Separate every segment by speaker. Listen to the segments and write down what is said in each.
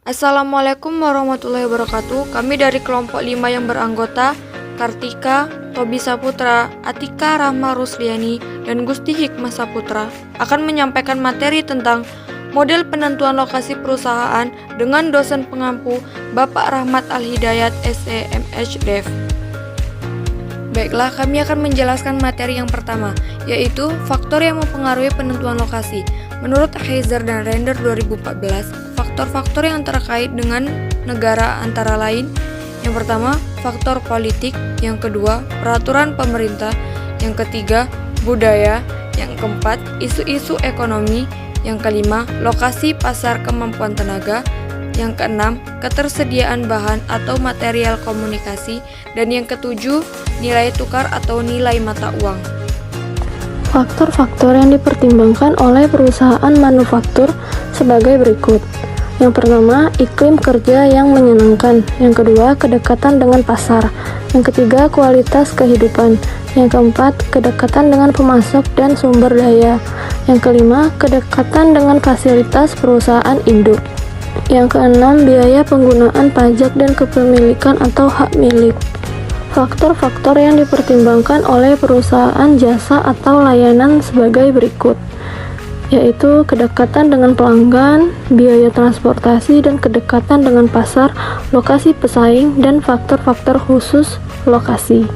Speaker 1: Assalamualaikum warahmatullahi wabarakatuh. Kami dari kelompok 5 yang beranggota Kartika, Tobi Saputra, Atika Rahma Rusliani, dan Gusti Hikmah Saputra akan menyampaikan materi tentang model penentuan lokasi perusahaan dengan dosen pengampu Bapak Rahmat Al-Hidayat SEMH Dev. Baiklah, kami akan menjelaskan materi yang pertama, yaitu faktor yang mempengaruhi penentuan lokasi. Menurut Heiser dan Render 2014, faktor-faktor yang terkait dengan negara antara lain: yang pertama, faktor politik; yang kedua, peraturan pemerintah; yang ketiga, budaya; yang keempat, isu-isu ekonomi; yang kelima, lokasi pasar kemampuan tenaga; yang keenam, ketersediaan bahan atau material komunikasi; dan yang ketujuh, nilai tukar atau nilai mata uang.
Speaker 2: Faktor-faktor yang dipertimbangkan oleh perusahaan manufaktur sebagai berikut. Yang pertama, iklim kerja yang menyenangkan. Yang kedua, kedekatan dengan pasar. Yang ketiga, kualitas kehidupan. Yang keempat, kedekatan dengan pemasok dan sumber daya. Yang kelima, kedekatan dengan fasilitas perusahaan induk. Yang keenam, biaya penggunaan pajak dan kepemilikan atau hak milik. Faktor-faktor yang dipertimbangkan oleh perusahaan jasa atau layanan sebagai berikut, yaitu kedekatan dengan pelanggan, biaya transportasi, dan kedekatan dengan pasar, lokasi pesaing, dan faktor-faktor khusus lokasi.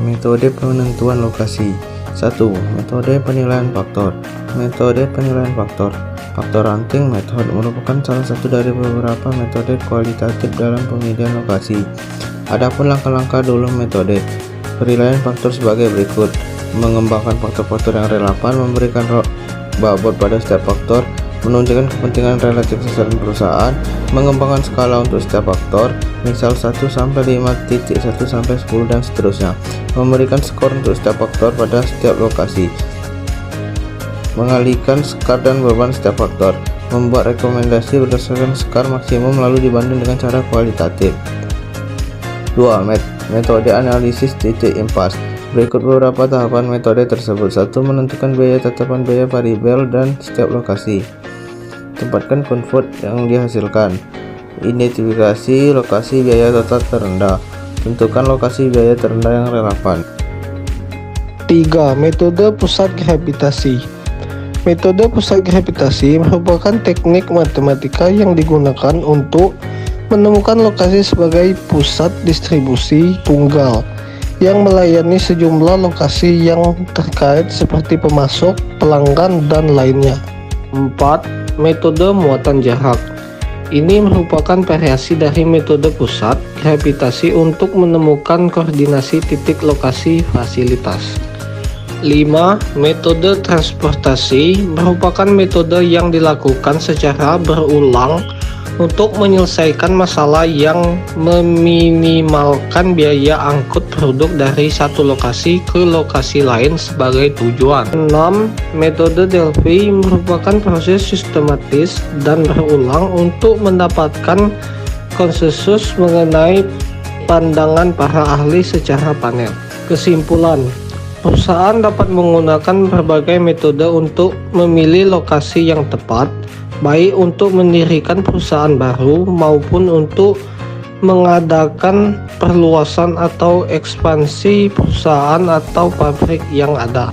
Speaker 3: Metode penentuan lokasi. 1. Metode penilaian faktor. Metode penilaian faktor. Faktor ranting method merupakan salah satu dari beberapa metode kualitatif dalam pemilihan lokasi. Adapun langkah-langkah dulu metode penilaian faktor sebagai berikut: mengembangkan faktor-faktor yang relevan, memberikan bobot pada setiap faktor, menunjukkan kepentingan relatif sasaran perusahaan, mengembangkan skala untuk setiap faktor, misal 1 sampai 5, titik 1 sampai 10 dan seterusnya, memberikan skor untuk setiap faktor pada setiap lokasi, mengalihkan skar dan beban setiap faktor, membuat rekomendasi berdasarkan skar maksimum lalu dibanding dengan cara kualitatif. 2. Metode analisis titik impas. Berikut beberapa tahapan metode tersebut. 1. Menentukan biaya tetapan biaya variabel dan setiap lokasi. Tempatkan konvert yang dihasilkan. Identifikasi lokasi biaya total terendah. Tentukan lokasi biaya terendah yang relevan.
Speaker 4: 3. Metode pusat gravitasi. Metode pusat gravitasi merupakan teknik matematika yang digunakan untuk menemukan lokasi sebagai pusat distribusi tunggal yang melayani sejumlah lokasi yang terkait seperti pemasok, pelanggan, dan lainnya. 4. Metode muatan jarak. Ini merupakan variasi dari metode pusat gravitasi untuk menemukan koordinasi titik lokasi fasilitas. 5. Metode transportasi merupakan metode yang dilakukan secara berulang untuk menyelesaikan masalah yang meminimalkan biaya angkut produk dari satu lokasi ke lokasi lain sebagai tujuan. 6. Metode Delphi merupakan proses sistematis dan berulang untuk mendapatkan konsensus mengenai pandangan para ahli secara panel. Kesimpulan: perusahaan dapat menggunakan berbagai metode untuk memilih lokasi yang tepat, baik untuk mendirikan perusahaan baru maupun untuk mengadakan perluasan atau ekspansi perusahaan atau pabrik yang ada.